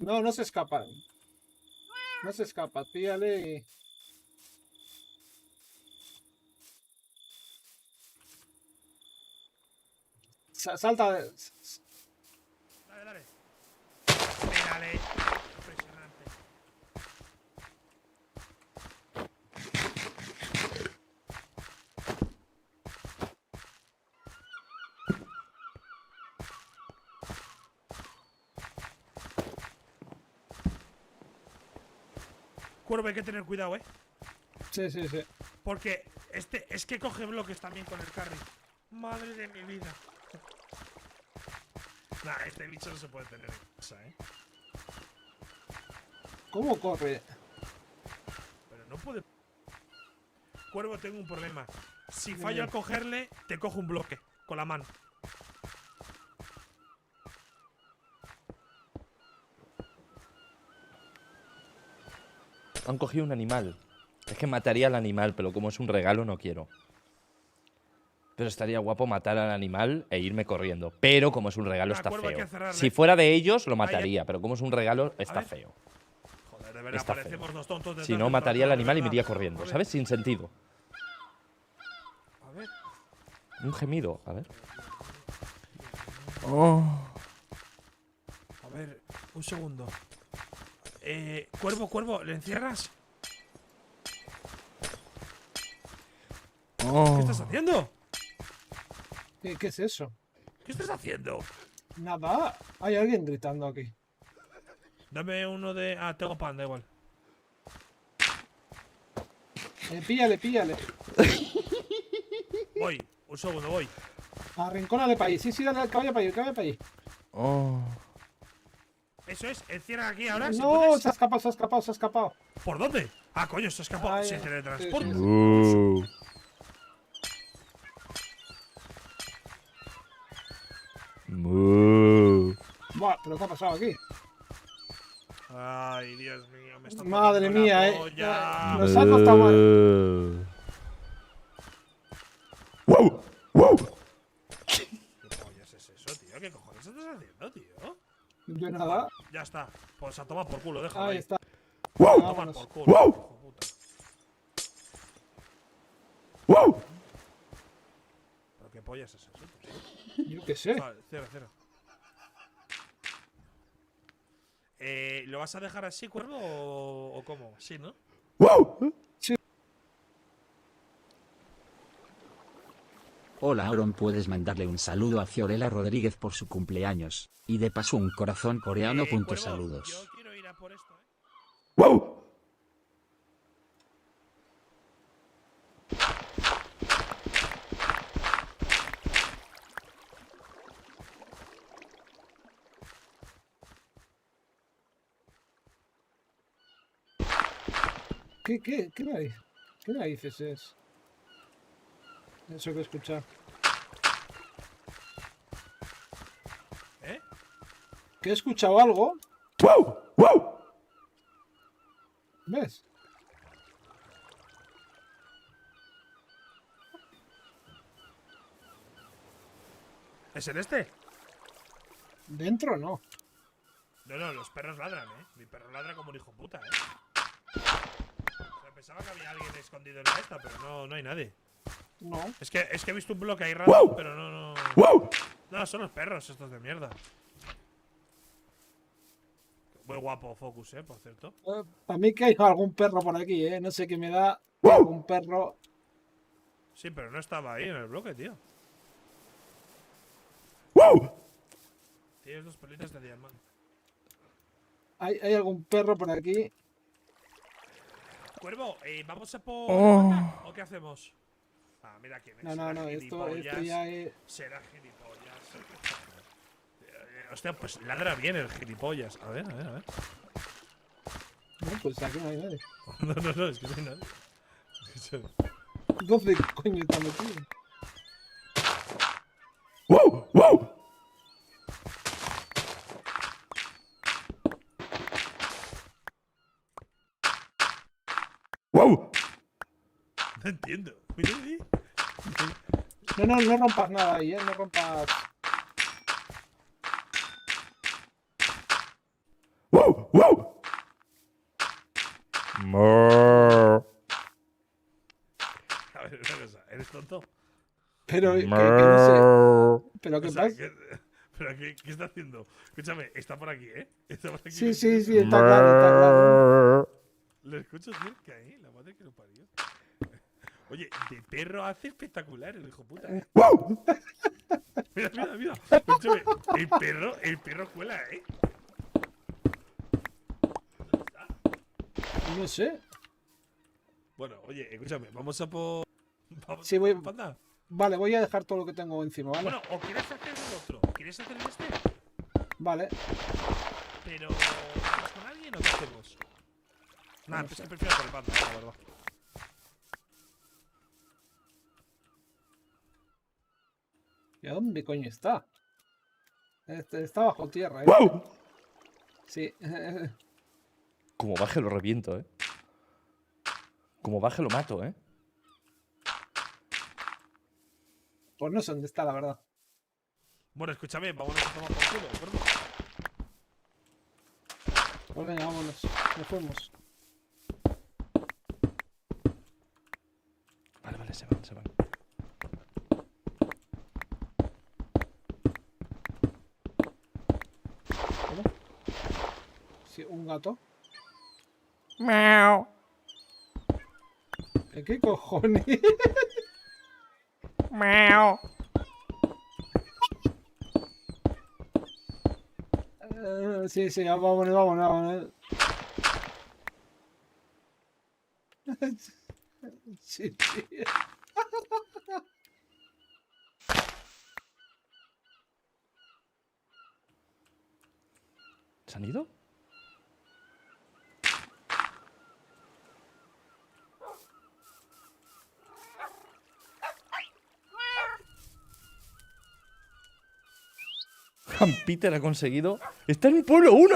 No, no se escapa. No se escapa, píllale y... Salta. Dale, dale. Pégale. Impresionante. Cuervo, hay que tener cuidado, Sí, sí, sí. porque es que coge bloques también con el carry. Madre de mi vida. Nah, este bicho no se puede tener en casa, ¿Cómo corre? Pero no puede. Cuervo, tengo un problema. Si fallo al cogerle, te cojo un bloque con la mano. Han cogido un animal. Es que mataría al animal, pero como es un regalo no quiero. Pero estaría guapo matar al animal e irme corriendo. Pero como es un regalo está Cuervo, hay feo. que cerrarle. Si fuera de ellos lo mataría, pero como es un regalo está ver. feo. Joder, de verdad, Está parecemos feo. los tontos de Si no, mataría al animal y me iría corriendo, A ver. ¿sabes? Sin sentido. A ver. Un gemido, a ver. A ver, un segundo. Cuervo, ¿le encierras? ¿Qué estás haciendo? ¿Qué es eso? ¿Qué estás haciendo? Nada. Hay alguien gritando aquí. Dame uno de. Ah, tengo pan, da igual. Píllale, píllale. Voy, un segundo, voy. Arrincónale para ahí. Sí, sí, dale, que vaya para allí, que vaya para allí. Eso es, encierra aquí ahora. si No, puedes. se ha escapado, se ha escapado, se ha escapado. ¿Por dónde? Ah, coño, se escapó. Ay, Se sí, teletransporta. sí, Buah, pero ¿qué ha pasado aquí? Ay, Dios mío, me está Madre tocando mía, la polla. Nos ha costado mal. ¿Qué pollas es eso, tío? ¿Qué cojones estás haciendo, tío? Yo nada. Ya está. Pues a tomar por culo, déjalo Ahí ahí. está. A tomar Vámonos. por culo, hijo de puta. ¿Pero qué pollas es eso, tío? Yo qué sé. Vale, cero. ¿Lo vas a dejar así, Cuervo, o cómo? Sí, ¿no? Hola Aaron, puedes mandarle un saludo a Fiorella Rodríguez por su cumpleaños, y de paso un corazón coreano. Cuervo, Saludos. Yo quiero ir a por esto, ¿Qué narices es? Eso que he escuchado. Que he escuchado algo. ¿Ves? ¿Es en este? Dentro no. No, los perros ladran, Mi perro ladra como un hijo puta, O sea, pensaba que había alguien escondido en esta, pero no hay nadie. No. Es que he visto un bloque ahí raro, pero no. No, son los perros estos de mierda. Muy guapo Focus, por cierto. Para mí que hay algún perro por aquí, No sé qué me da algún perro. Sí, pero no estaba ahí en el bloque, tío. Tienes dos pelitas de diamante. Hay algún perro por aquí. Cuervo, ¿vamos a por manga o qué hacemos? Ah, mira quién es. No, esto ya es. Será gilipollas. Hostia, pues ladra bien el gilipollas. A ver. No, pues aquí no hay nadie. No, es que no hay nadie. ¿Dónde coño está metido? No entiendo. Mira ahí. No rompas nada ahí, No rompas. A ver, una cosa, ¿eres tonto? Pero que no sé. ¿Pero qué O sea, pasa? ¿pero qué está haciendo? Escúchame, está por aquí, ¿eh? Está por aquí. Sí, sí, sí, está claro, está claro. Lo escucho cerca, ¿eh? La madre que lo parió. Oye, de perro hace espectacular el hijo puta. Mira, mira, mira. Escúchame, el perro cuela, ¿eh? ¿Dónde está? No sé. Bueno, oye, escúchame, vamos a por. Vamos Sí, voy- Panda. Vale, voy a dejar todo lo que tengo encima, ¿vale? Bueno, o quieres hacer el otro. ¿Quieres hacer este? Vale. Pero. ¿Vamos con alguien o qué hacemos? Nah, pues que prefiero por el panda, la verdad. ¿Y a dónde coño está? Está bajo tierra, ¿eh? Sí. Como baje lo reviento, ¿eh? Como baje lo mato, ¿eh? Pues no sé dónde está, la verdad. Bueno, escúchame, vámonos a tomar por culo, ¿de acuerdo? Pues venga, vámonos. Nos fuimos. Vale, vale, se van, se van. ¿Cómo? Sí, un gato. Miau. ¿Qué cojones? Miau. Sí, sí, vámonos, vámonos, vámonos. Sí, sí. ¿Se han ido? Peter ha conseguido. Está en el pueblo 1.